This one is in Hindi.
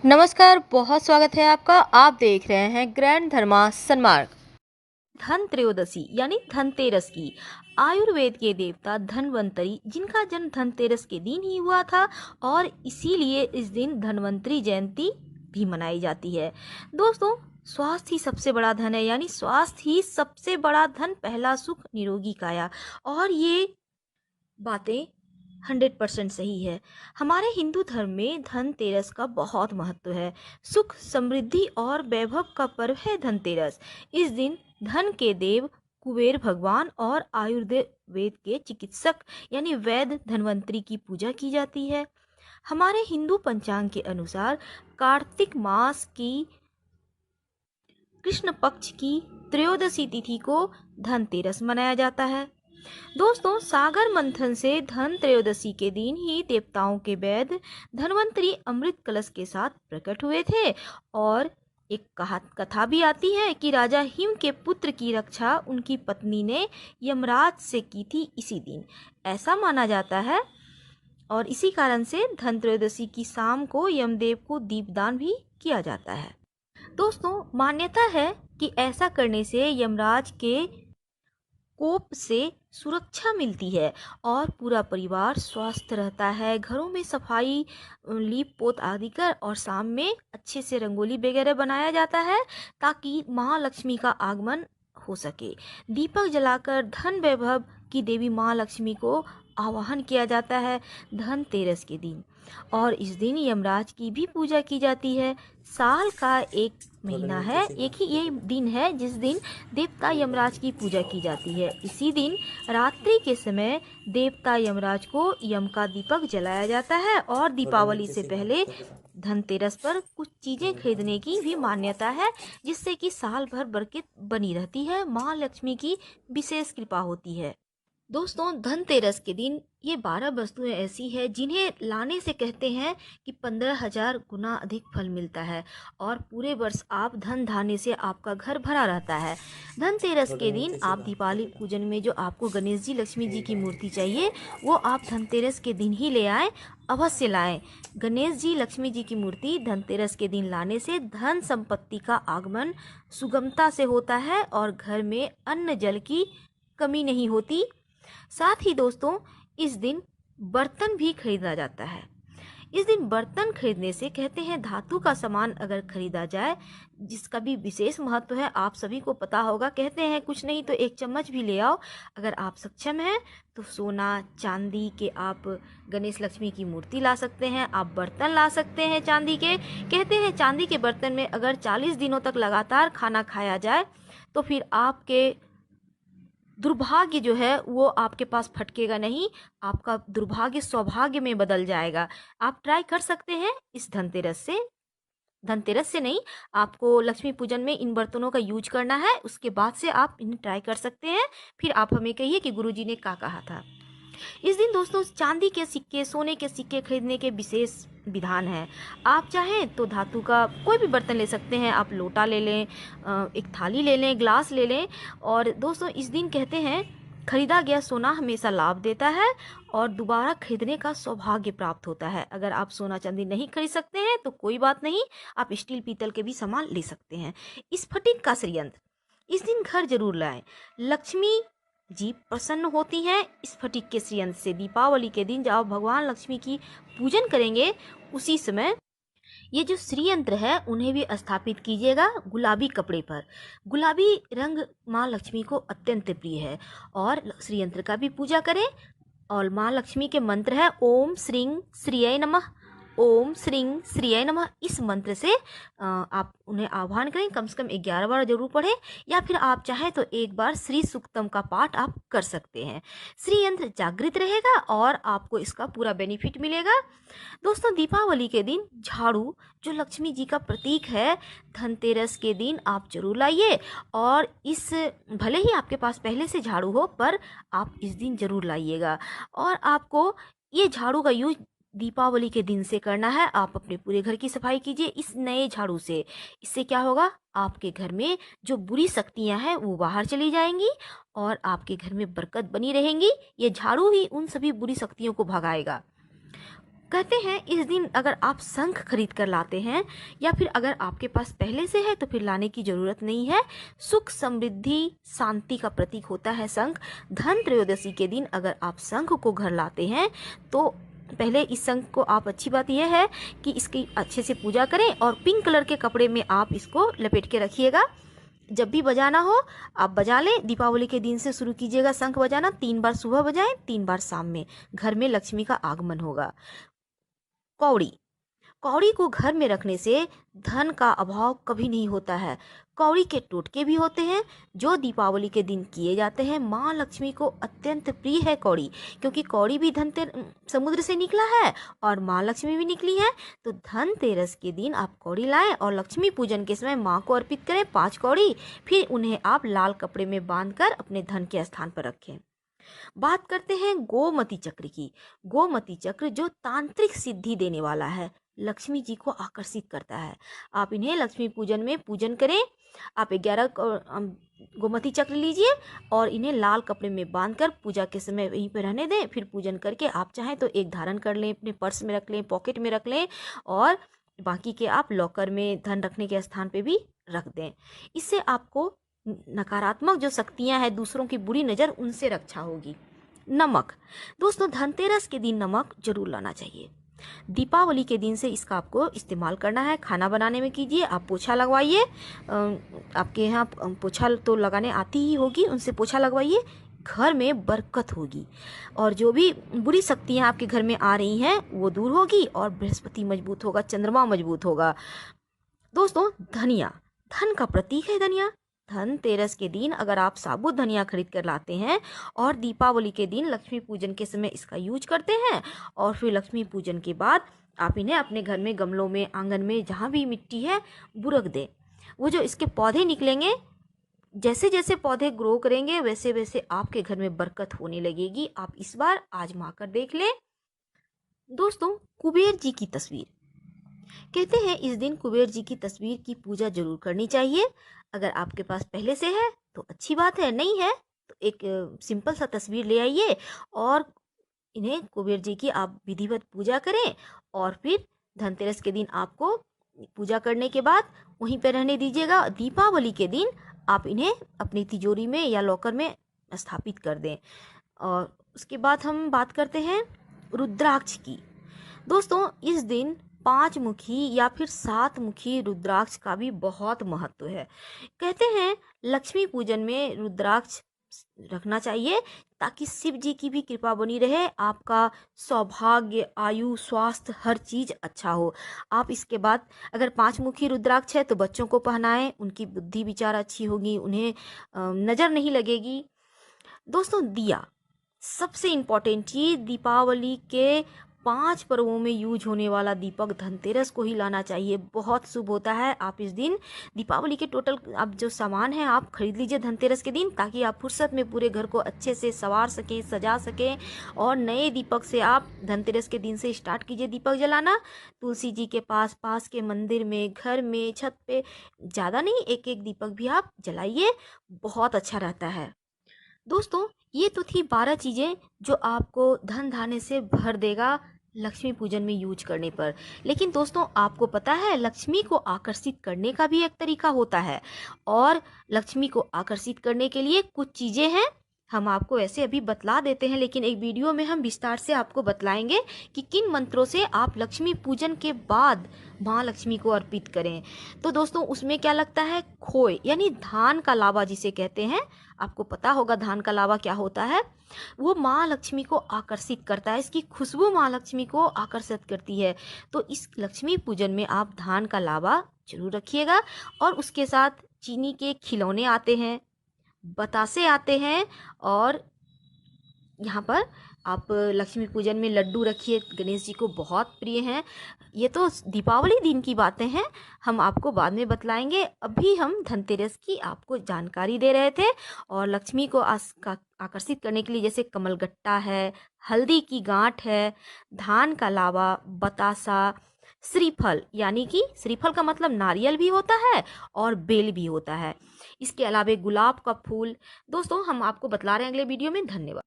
नमस्कार, बहुत स्वागत है आपका। आप देख रहे हैं ग्रैंड धर्मा सन्मार्ग। धन त्रयोदशी यानी धनतेरस की आयुर्वेद के देवता धन्वंतरी, जिनका जन्म धनतेरस के दिन ही हुआ था और इसीलिए इस दिन धन्वंतरी जयंती भी मनाई जाती है। दोस्तों, स्वास्थ्य ही सबसे बड़ा धन है, यानी स्वास्थ्य ही सबसे बड़ा धन, पहला सुख निरोगी काया। और ये बातें 100% सही है। हमारे हिंदू धर्म में धनतेरस का बहुत महत्व है। सुख, समृद्धि और वैभव का पर्व है धनतेरस। इस दिन धन के देव कुबेर भगवान और आयुर्वेद के चिकित्सक यानी वैद्य धन्वंतरी की पूजा की जाती है। हमारे हिंदू पंचांग के अनुसार कार्तिक मास की कृष्ण पक्ष की त्रयोदशी तिथि को धनतेरस मनाया जाता है। दोस्तों, सागर मंथन से धन त्रयोदशी के दिन ही देवताओं के वैद्य धन्वंतरी अमृत कलश के साथ प्रकट हुए थे। और एक कथा भी आती है कि राजा हिम के पुत्र की रक्षा उनकी पत्नी ने यमराज से की थी इसी दिन, ऐसा माना जाता है। और इसी कारण से धन त्रयोदशी की शाम को यमदेव को दीपदान भी किया जाता है। दोस्तों, मान्यता है कि ऐसा करने से यमराज के कोप से सुरक्षा मिलती है और पूरा परिवार स्वस्थ रहता है। घरों में सफाई, लीप पोत आदि कर और शाम में अच्छे से रंगोली वगैरह बनाया जाता है ताकि माँ लक्ष्मी का आगमन हो सके। दीपक जलाकर धन वैभव की देवी माँ लक्ष्मी को आवाहन किया जाता है धनतेरस के दिन। और इस दिन यमराज की भी पूजा की जाती है। साल का एक महीना है, एक ही ये दिन है जिस दिन देवता यमराज की पूजा की जाती है। इसी दिन रात्रि के समय देवता यमराज को यम का दीपक जलाया जाता है। और दीपावली से पहले धनतेरस पर कुछ चीजें खरीदने की भी मान्यता है, जिससे कि साल भर बरकत बनी रहती है, माँ लक्ष्मी की विशेष कृपा होती है। दोस्तों, धनतेरस के दिन ये 12 वस्तुएं ऐसी है जिन्हें लाने से कहते हैं कि 15,000 गुना अधिक फल मिलता है और पूरे वर्ष आप धन धान्य से आपका घर भरा रहता है। धनतेरस के दिन आप दीपावली पूजन में जो आपको गणेश जी, लक्ष्मी जी की मूर्ति चाहिए, वो आप धनतेरस के दिन ही ले आएं, अवश्य लाएं। गणेश जी, लक्ष्मी जी की मूर्ति धनतेरस के दिन लाने से धन संपत्ति का आगमन सुगमता से होता है और घर में अन्न जल की कमी नहीं होती। साथ ही दोस्तों, इस दिन बर्तन भी खरीदा जाता है। इस दिन बर्तन खरीदने से कहते हैं धातु का सामान अगर खरीदा जाए, जिसका भी विशेष महत्व है, आप सभी को पता होगा। कहते हैं कुछ नहीं तो एक चम्मच भी ले आओ। अगर आप सक्षम हैं तो सोना चांदी के आप गणेश लक्ष्मी की मूर्ति ला सकते हैं, आप बर्तन ला सकते हैं चांदी के। कहते हैं चांदी के बर्तन में अगर 40 दिनों तक लगातार खाना खाया जाए तो फिर आपके दुर्भाग्य जो है वो आपके पास फटकेगा नहीं, आपका दुर्भाग्य सौभाग्य में बदल जाएगा। आप ट्राई कर सकते हैं इस धनतेरस से नहीं, आपको लक्ष्मी पूजन में इन बर्तनों का यूज करना है, उसके बाद से आप इन्हें ट्राई कर सकते हैं। फिर आप हमें कहिए कि गुरुजी ने क्या कहा था। इस दिन दोस्तों चांदी के सिक्के, सोने के सिक्के खरीदने के विशेष विधान है। आप चाहें तो धातु का कोई भी बर्तन ले सकते हैं, आप लोटा ले लें, एक थाली ले लें, ग्लास ले लें। और दोस्तों, इस दिन कहते हैं खरीदा गया सोना हमेशा लाभ देता है और दोबारा खरीदने का सौभाग्य प्राप्त होता है। अगर आप सोना चांदी नहीं खरीद सकते हैं तो कोई बात नहीं, आप स्टील पीतल के भी सामान ले सकते हैं। स्फटिक का श्रीयंत्र इस दिन घर जरूर लाएं, लक्ष्मी जी प्रसन्न होती हैं स्फटिक के श्रीयंत्र से। दीपावली के दिन जब भगवान लक्ष्मी की पूजन करेंगे, उसी समय ये जो श्रीयंत्र है उन्हें भी स्थापित कीजिएगा गुलाबी कपड़े पर। गुलाबी रंग माँ लक्ष्मी को अत्यंत प्रिय है और श्रीयंत्र का भी पूजा करें। और माँ लक्ष्मी के मंत्र है ओम श्रीं श्रीय नमः, ओम श्रीं श्रीय नमः। इस मंत्र से आप उन्हें आह्वान करें, कम से कम 11 बार जरूर पढ़ें, या फिर आप चाहें तो एक बार श्री सूक्तम का पाठ आप कर सकते हैं। श्री यंत्र जागृत रहेगा और आपको इसका पूरा बेनिफिट मिलेगा। दोस्तों, दीपावली के दिन झाड़ू जो लक्ष्मी जी का प्रतीक है, धनतेरस के दिन आप जरूर लाइए। और इस भले ही आपके पास पहले से झाड़ू हो, पर आप इस दिन जरूर लाइएगा। और आपको ये झाड़ू का यूज दीपावली के दिन से करना है। आप अपने पूरे घर की सफाई कीजिए इस नए झाड़ू से। इससे क्या होगा, आपके घर में जो बुरी शक्तियां हैं वो बाहर चली जाएंगी और आपके घर में बरकत बनी रहेंगी। ये झाड़ू ही उन सभी बुरी शक्तियों को भगाएगा। कहते हैं इस दिन अगर आप शंख खरीद कर लाते हैं या फिर अगर आपके पास पहले से है तो फिर लाने की जरूरत नहीं है। सुख, समृद्धि, शांति का प्रतीक होता है शंख। धन त्रयोदशी के दिन अगर आप शंख को घर लाते हैं तो पहले इस शंख को आप, अच्छी बात यह है कि इसकी अच्छे से पूजा करें और पिंक कलर के कपड़े में आप इसको लपेट के रखिएगा। जब भी बजाना हो आप बजा लें। दीपावली के दिन से शुरू कीजिएगा शंख बजाना। 3 बार सुबह बजाएं, 3 बार शाम में। घर में लक्ष्मी का आगमन होगा। कौड़ी, कौड़ी को घर में रखने से धन का अभाव कभी नहीं होता है। कौड़ी के टोटके भी होते हैं जो दीपावली के दिन किए जाते हैं। माँ लक्ष्मी को अत्यंत प्रिय है कौड़ी, क्योंकि कौड़ी भी समुद्र से निकला है और माँ लक्ष्मी भी निकली है। तो धनतेरस के दिन आप कौड़ी लाएं और लक्ष्मी पूजन के समय माँ को अर्पित करें 5 कौड़ी। फिर उन्हें आप लाल कपड़े में बांधकर अपने धन के स्थान पर रखें। बात करते हैं गोमती चक्र की। गोमती चक्र जो तांत्रिक सिद्धि देने वाला है, लक्ष्मी जी को आकर्षित करता है। आप इन्हें लक्ष्मी पूजन में पूजन करें। आप 11 गोमती चक्र लीजिए और इन्हें लाल कपड़े में बांधकर पूजा के समय वहीं पर रहने दें। फिर पूजन करके आप चाहें तो एक धारण कर लें, अपने पर्स में रख लें, पॉकेट में रख लें और बाकी के आप लॉकर में धन रखने के स्थान पे भी रख दें। इससे आपको नकारात्मक जो शक्तियां हैं, दूसरों की बुरी नज़र, उनसे रक्षा होगी। नमक, दोस्तों धनतेरस के दिन नमक जरूर लाना चाहिए। दीपावली के दिन से इसका आपको इस्तेमाल करना है। खाना बनाने में कीजिए, आप पोछा लगवाइए। आपके यहाँ पोछा तो लगाने आती ही होगी, उनसे पोछा लगवाइए। घर में बरकत होगी और जो भी बुरी शक्तियाँ आपके घर में आ रही हैं वो दूर होगी और बृहस्पति मजबूत होगा, चंद्रमा मजबूत होगा। दोस्तों धनिया, धन का प्रतीक है धनिया। धनतेरस के दिन अगर आप साबुत धनिया खरीद कर लाते हैं और दीपावली के दिन लक्ष्मी पूजन के समय इसका यूज करते हैं और फिर लक्ष्मी पूजन के बाद आप इन्हें अपने घर में गमलों में, आंगन में, जहाँ भी मिट्टी है बुरक दें। वो जो इसके पौधे निकलेंगे, जैसे जैसे पौधे ग्रो करेंगे वैसे वैसे आपके घर में बरकत होने लगेगी। आप इस बार आजमा कर देख लें। दोस्तों कुबेर जी की तस्वीर, कहते हैं इस दिन कुबेर जी की तस्वीर की पूजा जरूर करनी चाहिए। अगर आपके पास पहले से है तो अच्छी बात है, नहीं है तो एक सिंपल सा तस्वीर ले आइए और इन्हें कुबेर जी की आप विधिवत पूजा करें और फिर धनतेरस के दिन आपको पूजा करने के बाद वहीं पर रहने दीजिएगा। दीपावली के दिन आप इन्हें अपनी तिजोरी में या लॉकर में स्थापित कर दें। और उसके बाद हम बात करते हैं रुद्राक्ष की। दोस्तों इस दिन 5 मुखी या फिर 7 मुखी रुद्राक्ष का भी बहुत महत्व है। कहते हैं लक्ष्मी पूजन में रुद्राक्ष रखना चाहिए ताकि शिव जी की भी कृपा बनी रहे, आपका सौभाग्य, आयु, स्वास्थ्य, हर चीज अच्छा हो। आप इसके बाद अगर 5 मुखी रुद्राक्ष है तो बच्चों को पहनाएं, उनकी बुद्धि विचार अच्छी होगी, उन्हें नजर नहीं लगेगी। दोस्तों दिया, सबसे इम्पोर्टेंट चीज, दीपावली के 5 पर्वों में यूज होने वाला दीपक धनतेरस को ही लाना चाहिए। बहुत शुभ होता है। आप इस दिन दीपावली के टोटल आप जो सामान है आप खरीद लीजिए धनतेरस के दिन, ताकि आप फुर्सत में पूरे घर को अच्छे से संवार सकें, सजा सकें। और नए दीपक से आप धनतेरस के दिन से स्टार्ट कीजिए दीपक जलाना। तुलसी जी के पास, पास के मंदिर में, घर में, छत पे, ज़्यादा नहीं, एक एक दीपक भी आप जलाइए, बहुत अच्छा रहता है। दोस्तों ये तो थी 12 चीज़ें जो आपको धन धान्य से भर देगा लक्ष्मी पूजन में यूज करने पर। लेकिन दोस्तों आपको पता है लक्ष्मी को आकर्षित करने का भी एक तरीका होता है और लक्ष्मी को आकर्षित करने के लिए कुछ चीज़ें हैं, हम आपको ऐसे अभी बतला देते हैं, लेकिन एक वीडियो में हम विस्तार से आपको बतलाएंगे कि किन मंत्रों से आप लक्ष्मी पूजन के बाद माँ लक्ष्मी को अर्पित करें। तो दोस्तों उसमें क्या लगता है, खोए यानी धान का लावा जिसे कहते हैं, आपको पता होगा धान का लावा क्या होता है। वो माँ लक्ष्मी को आकर्षित करता है, इसकी खुशबू माँ लक्ष्मी को आकर्षित करती है। तो इस लक्ष्मी पूजन में आप धान का लावा जरूर रखिएगा। और उसके साथ चीनी के खिलौने आते हैं, बतासे आते हैं, और यहाँ पर आप लक्ष्मी पूजन में लड्डू रखिए, गणेश जी को बहुत प्रिय हैं। ये तो दीपावली दिन की बातें हैं, हम आपको बाद में बतलाएंगे। अभी हम धनतेरस की आपको जानकारी दे रहे थे। और लक्ष्मी को आकर्षित करने के लिए जैसे कमलगट्टा है, हल्दी की गांठ है, धान का लावा, बतासा, श्रीफल, यानी कि श्रीफल का मतलब नारियल भी होता है और बेल भी होता है। इसके अलावा गुलाब का फूल। दोस्तों हम आपको बतला रहे हैं अगले वीडियो में। धन्यवाद।